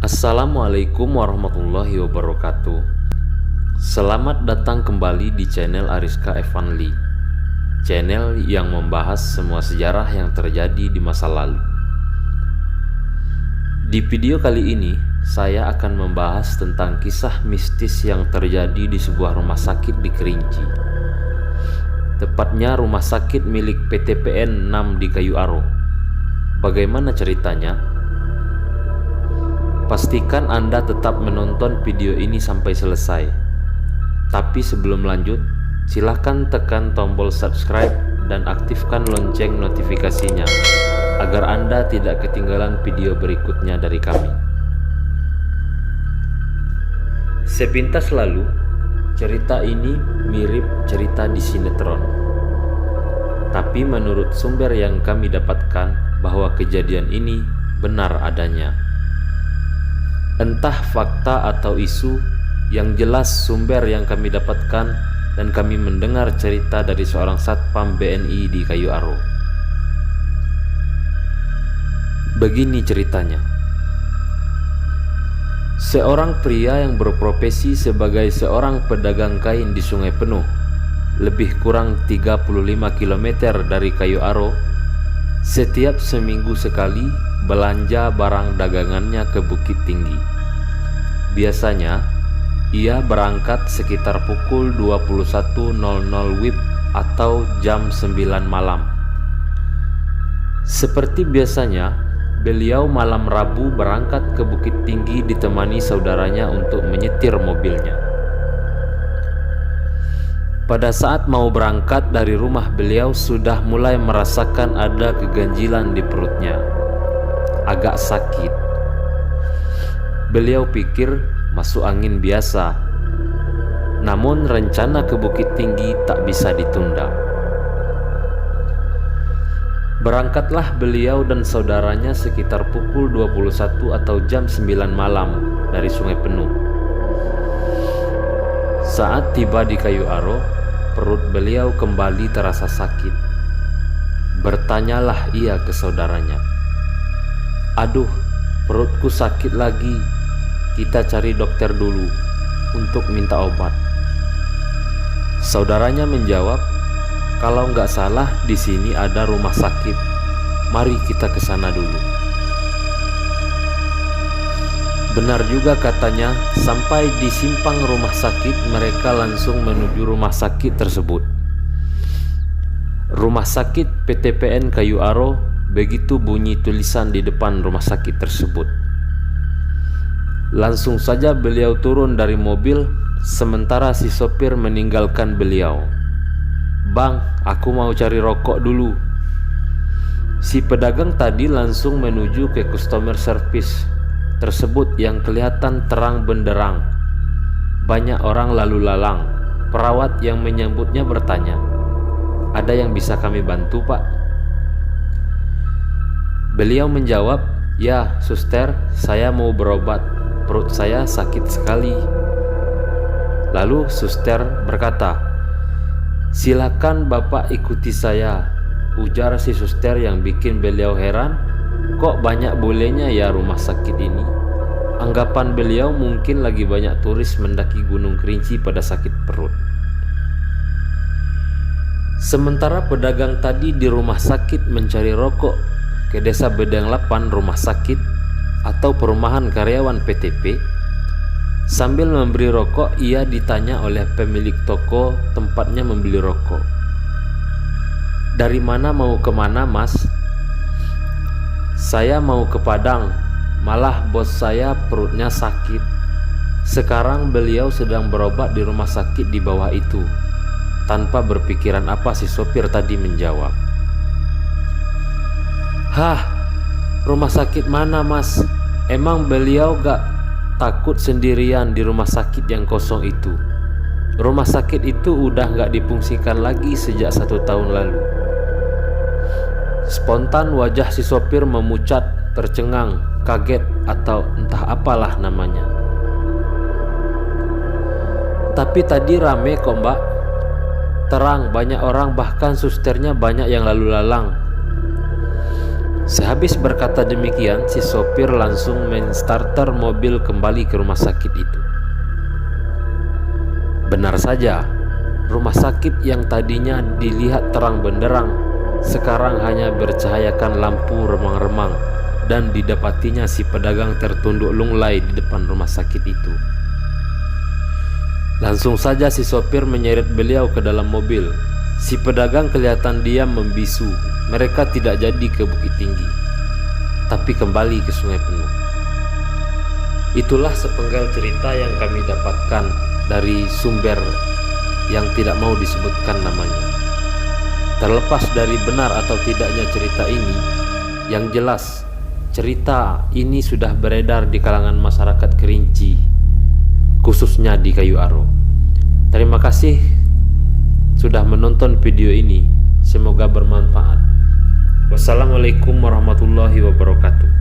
Assalamualaikum warahmatullahi wabarakatuh. Selamat datang kembali di channel Ariska Evanly, channel yang membahas semua sejarah yang terjadi di masa lalu. Di video kali ini, saya akan membahas tentang kisah mistis yang terjadi di sebuah rumah sakit di Kerinci. Tepatnya rumah sakit milik PT PN 6 di Kayu Aro. Bagaimana ceritanya? Pastikan Anda tetap menonton video ini sampai selesai. Tapi sebelum lanjut, silahkan tekan tombol subscribe dan aktifkan lonceng notifikasinya agar Anda tidak ketinggalan video berikutnya dari kami. Sepintas lalu, cerita ini mirip cerita di sinetron. Tapi menurut sumber yang kami dapatkan bahwa kejadian ini benar adanya. Entah fakta atau isu, yang jelas sumber yang kami dapatkan dan kami mendengar cerita dari seorang satpam BNI di Kayu Aro. Begini ceritanya. Seorang pria yang berprofesi sebagai seorang pedagang kain di Sungai Penuh, lebih kurang 35 km dari Kayu Aro, setiap seminggu sekali belanja barang dagangannya ke Bukit Tinggi. Biasanya, ia berangkat sekitar pukul 21.00 WIB atau jam 9 malam. Seperti biasanya, beliau malam Rabu berangkat ke Bukit Tinggi ditemani saudaranya untuk menyetir mobilnya. Pada saat mau berangkat dari rumah, beliau sudah mulai merasakan ada keganjilan di perutnya. Agak sakit. Beliau pikir masuk angin biasa. Namun rencana ke Bukit Tinggi tak bisa ditunda. Berangkatlah beliau dan saudaranya sekitar pukul 21 atau jam 9 malam dari Sungai Penuh. Saat tiba di Kayu Aro, perut beliau kembali terasa sakit. Bertanyalah ia ke saudaranya, "Aduh, perutku sakit lagi. Kita cari dokter dulu untuk minta obat." Saudaranya menjawab, "Kalau nggak salah di sini ada rumah sakit. Mari kita ke sana dulu." Benar juga katanya, sampai di simpang rumah sakit mereka langsung menuju rumah sakit tersebut. Rumah sakit PT PN Kayu Aro, begitu bunyi tulisan di depan rumah sakit tersebut. Langsung saja beliau turun dari mobil, sementara si sopir meninggalkan beliau. "Bang, aku mau cari rokok dulu." Si pedagang tadi langsung menuju ke customer service tersebut yang kelihatan terang benderang. Banyak orang lalu lalang. Perawat yang menyambutnya bertanya, "Ada yang bisa kami bantu, Pak?" Beliau menjawab, "Ya, suster, saya mau berobat. Perut saya sakit sekali." Lalu suster berkata, "Silakan Bapak ikuti saya," ujar si suster yang bikin beliau heran. Kok banyak bolehnya ya rumah sakit ini? Anggapan beliau mungkin lagi banyak turis mendaki Gunung Kerinci pada sakit perut. Sementara pedagang tadi di rumah sakit mencari rokok ke desa Bedeng 8 rumah sakit atau perumahan karyawan PTP, sambil memberi rokok ia ditanya oleh pemilik toko tempatnya membeli rokok, "Dari mana mau kemana, Mas?" "Saya mau ke Padang, malah bos saya perutnya sakit." Sekarang beliau sedang berobat di rumah sakit di bawah itu. Tanpa berpikiran apa si sopir tadi menjawab, "Hah, rumah sakit mana, Mas? Emang beliau gak takut sendirian di rumah sakit yang kosong itu? Rumah sakit itu udah gak difungsikan lagi sejak 1 tahun lalu." Spontan wajah si sopir memucat, tercengang, kaget, atau entah apalah namanya. "Tapi tadi rame kok, Mbak. Terang, banyak orang, bahkan susternya banyak yang lalu lalang." Sehabis berkata demikian, si sopir langsung menstarter mobil kembali ke rumah sakit itu. Benar saja, rumah sakit yang tadinya dilihat terang benderang sekarang hanya bercahayakan lampu remang-remang, dan didapatinya si pedagang tertunduk lunglai di depan rumah sakit itu. Langsung saja si sopir menyeret beliau ke dalam mobil. Si pedagang kelihatan diam membisu. Mereka tidak jadi ke Bukit Tinggi, tapi kembali ke Sungai Penuh. Itulah sepenggal cerita yang kami dapatkan dari sumber yang tidak mau disebutkan namanya. Terlepas dari benar atau tidaknya cerita ini, yang jelas cerita ini sudah beredar di kalangan masyarakat Kerinci, khususnya di Kayu Aro. Terima kasih sudah menonton video ini. Semoga bermanfaat. Wassalamualaikum warahmatullahi wabarakatuh.